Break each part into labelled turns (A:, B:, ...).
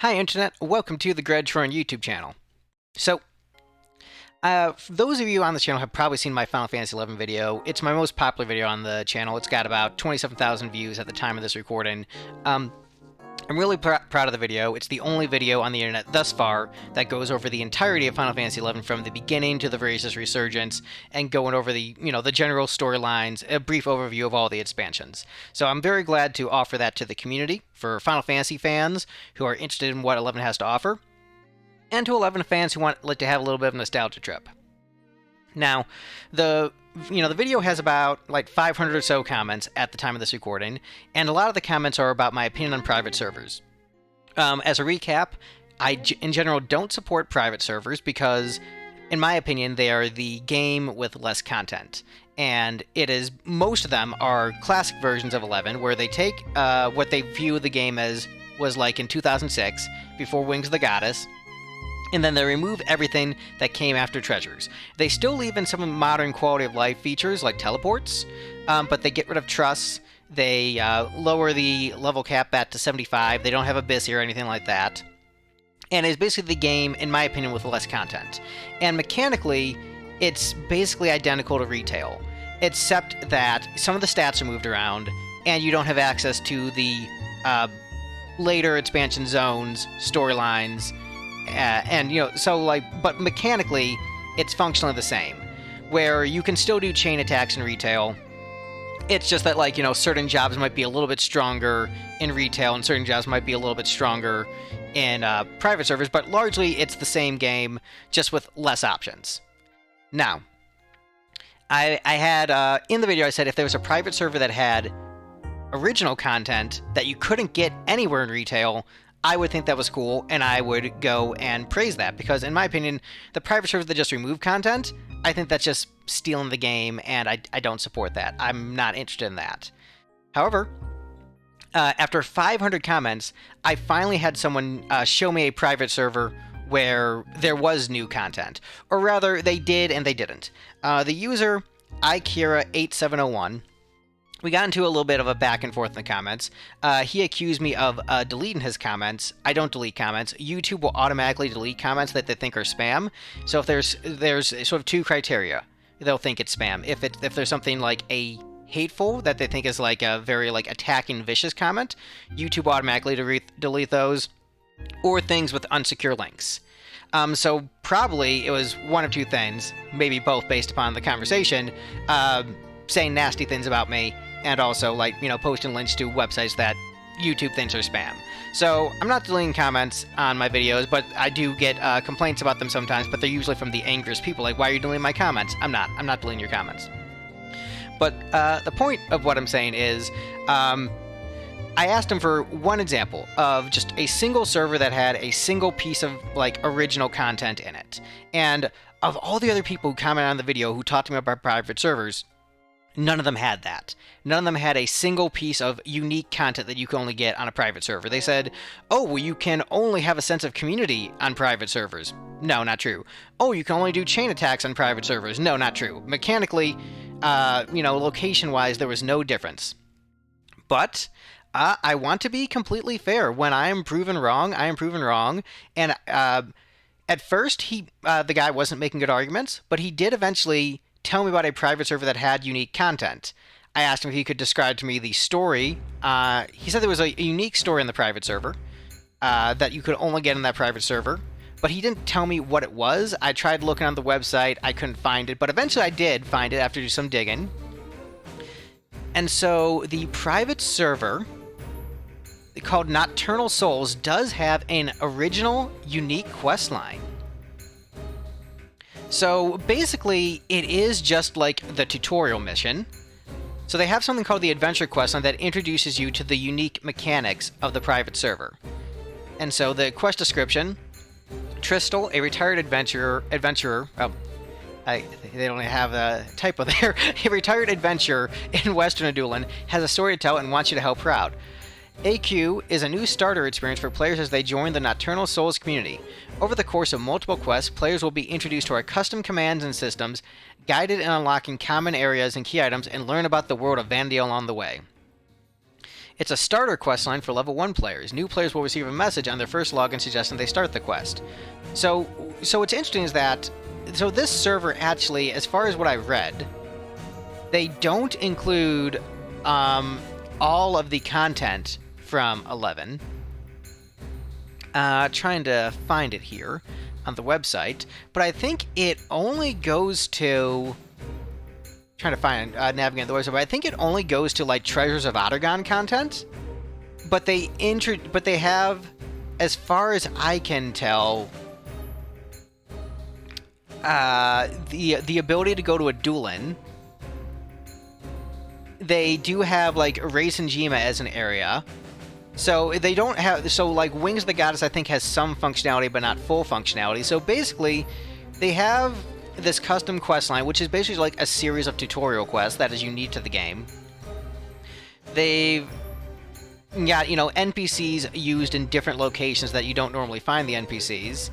A: Hi Internet, welcome to the Gradtron YouTube channel. So, those of you on this channel have probably seen my Final Fantasy XI video. It's my most popular video on the channel. It's got about 27,000 views at the time of this recording. I'm really proud of the video. It's the only video on the internet thus far that goes over the entirety of Final Fantasy XI from the beginning to the Veracious Resurgence and going over the general storylines, a brief overview of all the expansions. So I'm very glad to offer that to the community for Final Fantasy fans who are interested in what 11 has to offer, and to 11 fans who want to have a little bit of a nostalgia trip. Now, the video has about like 500 or so comments at the time of this recording, and a lot of the comments are about my opinion on private servers. As a recap, I in general don't support private servers because, in my opinion, they are the game with less content. And most of them are classic versions of 11, where they take what they view the game as was like in 2006, before Wings of the Goddess, and then they remove everything that came after Treasures. They still leave in some modern quality of life features like teleports, but they get rid of trusts. They lower the level cap back to 75. They don't have Abyss or anything like that. And it's basically the game, in my opinion, with less content. And mechanically, it's basically identical to retail, except that some of the stats are moved around, and you don't have access to the later expansion zones, storylines, but mechanically, it's functionally the same, where you can still do chain attacks in retail. It's just that, certain jobs might be a little bit stronger in retail, and certain jobs might be a little bit stronger in private servers, but largely it's the same game, just with less options. Now, I had, in the video I said if there was a private server that had original content that you couldn't get anywhere in retail, I would think that was cool, and I would go and praise that, because in my opinion, the private servers that just remove content, I think that's just stealing the game, and I don't support that. I'm not interested in that. However, after 500 comments, I finally had someone show me a private server where there was new content. Or rather, they did and they didn't. The user, ikira8701, we got into a little bit of a back and forth in the comments. He accused me of deleting his comments. I don't delete comments. YouTube will automatically delete comments that they think are spam. So if there's sort of two criteria, they'll think it's spam. If there's something like a hateful that they think is like a very attacking, vicious comment, YouTube will automatically delete those, or things with unsecure links. So probably it was one of two things, maybe both based upon the conversation, saying nasty things about me, and also posting links to websites that YouTube thinks are spam. So I'm not deleting comments on my videos, but I do get complaints about them sometimes, but they're usually from the angriest people, like, why are you deleting my comments? I'm not deleting your comments. But the point of what I'm saying is, I asked him for one example of just a single server that had a single piece of original content in it. And of all the other people who commented on the video who talked to me about private servers, none of them had that. None of them had a single piece of unique content that you can only get on a private server. They said, oh, well, you can only have a sense of community on private servers. No, not true. Oh, you can only do chain attacks on private servers. No, not true. Mechanically, location-wise, there was no difference. But I want to be completely fair. When I am proven wrong, I am proven wrong. And at first, the guy wasn't making good arguments, but he did eventually tell me about a private server that had unique content. I asked him if he could describe to me the story. He said there was a unique story in the private server that you could only get in that private server, but he didn't tell me what it was. I tried looking on the website. I couldn't find it, but eventually I did find it after some digging. And so the private server, called Nocturnal Souls, does have an original, unique quest line. So basically, it is just like the tutorial mission. So they have something called the Adventure Questline that introduces you to the unique mechanics of the private server. And so the quest description: Tristal, a retired adventurer, they don't have a typo there, a retired adventurer in Western Adulan, has a story to tell and wants you to help her out. AQ is a new starter experience for players as they join the Nocturnal Souls community. Over the course of multiple quests, players will be introduced to our custom commands and systems, guided in unlocking common areas and key items, and learn about the world of Vandia along the way. It's a starter quest line for level 1 players. New players will receive a message on their first login suggesting they start the quest. So what's interesting is that, so this server actually, as far as what I've read, they don't include all of the content from 11. Trying to find it here on the website, but I think it only goes to... Trying to find navigate the website, but I think it only goes to like Treasures of Ottergon content. But they have, as far as I can tell, the ability to go to a duelin. They do have like Race and Jima as an area. So they don't have, so like Wings of the Goddess I think has some functionality but not full functionality. So basically they have this custom quest line, which is basically like a series of tutorial quests that is unique to the game. They've got, you know, NPCs used in different locations that you don't normally find the NPCs.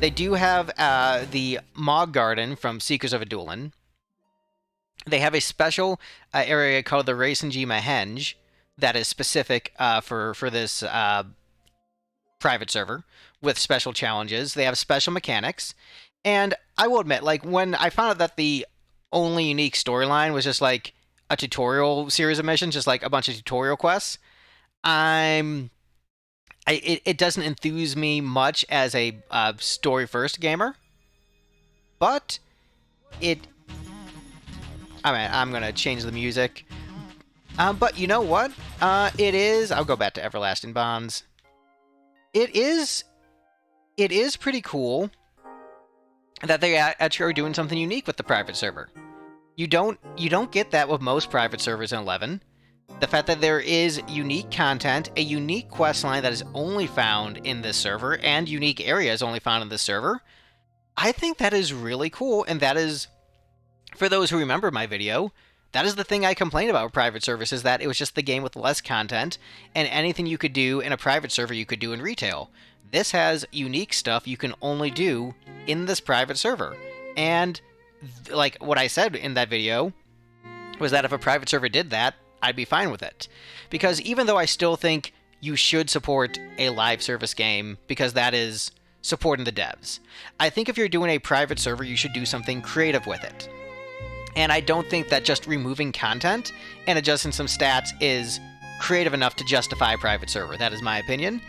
A: They do have the Mog Garden from Seekers of Adullin. They have a special area called the Race and Jima Henge that is specific for this private server with special challenges. They have special mechanics. And I will admit, like, when I found out that the only unique storyline was just, like, a tutorial series of missions, just, like, a bunch of tutorial quests, it doesn't enthuse me much as a story-first gamer. But I'm going to change the music. But you know what? It is... I'll go back to Everlasting Bonds. It is pretty cool that they actually are doing something unique with the private server. You don't get that with most private servers in 11. The fact that there is unique content, a unique quest line that is only found in this server, and unique areas only found in this server, I think that is really cool, and that is, for those who remember my video, that is the thing I complained about with private servers, is that it was just the game with less content, and anything you could do in a private server you could do in retail. This has unique stuff you can only do in this private server. And like what I said in that video was that if a private server did that, I'd be fine with it. Because even though I still think you should support a live service game, because that is supporting the devs, I think if you're doing a private server, you should do something creative with it. And I don't think that just removing content and adjusting some stats is creative enough to justify a private server. That is my opinion.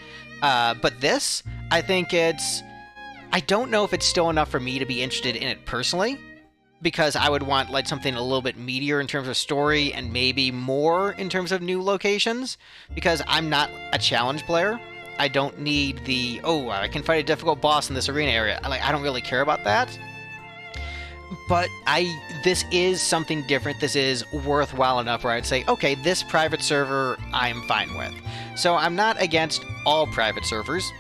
A: But this, I think I don't know if it's still enough for me to be interested in it personally, because I would want like something a little bit meatier in terms of story and maybe more in terms of new locations, because I'm not a challenge player. I don't need the, I can fight a difficult boss in this arena area. I don't really care about that. But this is something different. This is worthwhile enough where I'd say, okay, this private server I'm fine with. So I'm not against all private servers,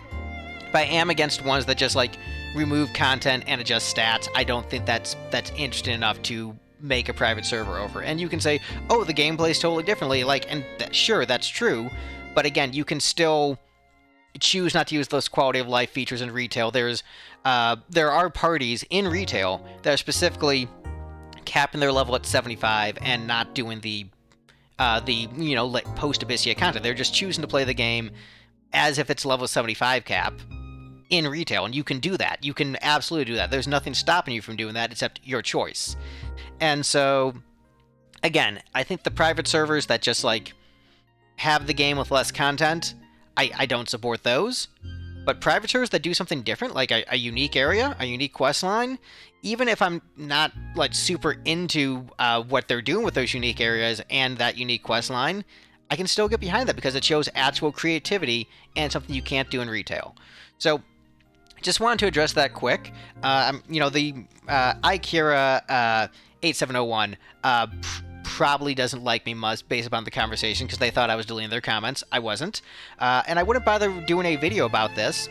A: but I am against ones that just like remove content and adjust stats. I don't think that's interesting enough to make a private server over. And you can say, oh, the gameplay's totally differently. Sure, that's true. But again, you can still choose not to use those quality of life features in retail. There are parties in retail that are specifically capping their level at 75 and not doing the post-Abyssia content. They're just choosing to play the game as if it's level 75 cap in retail, and you can do that. You can absolutely do that. There's nothing stopping you from doing that except your choice. And so, again, I think the private servers that just like have the game with less content, I don't support those. But private servers that do something different, like a unique area, a unique quest line, even if I'm not like super into what they're doing with those unique areas and that unique quest line, I can still get behind that because it shows actual creativity and something you can't do in retail. So just wanted to address that quick. The Ikira 8701 probably doesn't like me much based upon the conversation because they thought I was deleting their comments. I wasn't. And I wouldn't bother doing a video about this,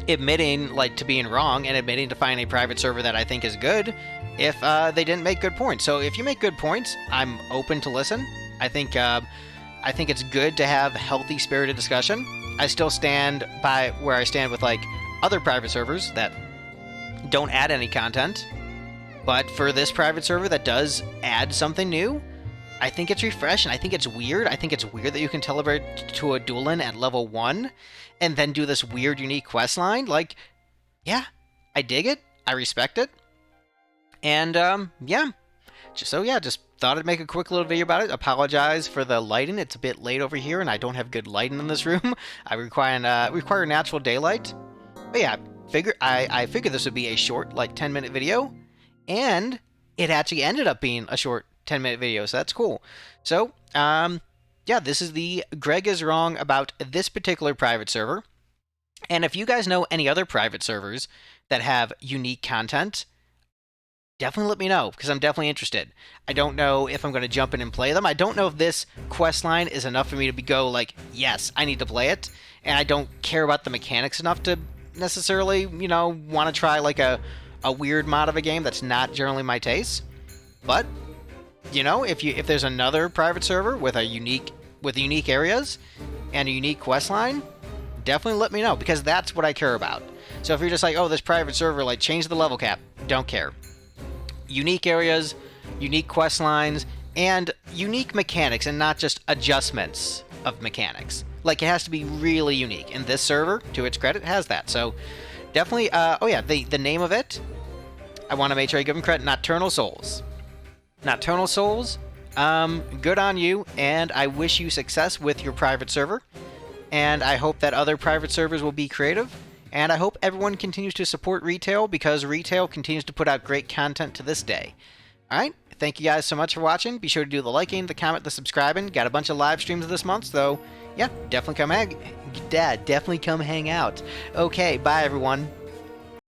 A: admitting to being wrong and admitting to finding a private server that I think is good if they didn't make good points. So if you make good points, I'm open to listen. I think it's good to have healthy, spirited discussion. I still stand by where I stand with other private servers that don't add any content. But for this private server that does add something new, I think it's refreshing. I think it's weird. I think it's weird that you can teleport to a Duelin at level 1 and then do this weird, unique quest line. Like, yeah, I dig it. I respect it. And, yeah. Just thought I'd make a quick little video about it. Apologize for the lighting. It's a bit late over here, and I don't have good lighting in this room. I require natural daylight. But yeah, I figured this would be a short, like, 10-minute video. And it actually ended up being a short 10-minute video, so that's cool. So, yeah, this is the Greg is wrong about this particular private server. And if you guys know any other private servers that have unique content, definitely let me know, because I'm definitely interested. I don't know if I'm going to jump in and play them. I don't know if this quest line is enough for me to go like, yes, I need to play it. And I don't care about the mechanics enough to necessarily, want to try like a weird mod of a game that's not generally my taste. But, if there's another private server with unique areas and a unique quest line, definitely let me know, because that's what I care about. So if you're just like, oh, this private server, like, change the level cap, don't care. Unique areas, unique quest lines, and unique mechanics, and not just adjustments of mechanics. Like, it has to be really unique, and this server, to its credit, has that. So definitely, the name of it, I want to make sure I give them credit, Nocturnal Souls. Nocturnal Souls, good on you, and I wish you success with your private server. And I hope that other private servers will be creative. And I hope everyone continues to support retail, because retail continues to put out great content to this day. Alright, thank you guys so much for watching. Be sure to do the liking, the comment, the subscribing. Got a bunch of live streams this month, so yeah, definitely come hang out. Okay, bye everyone.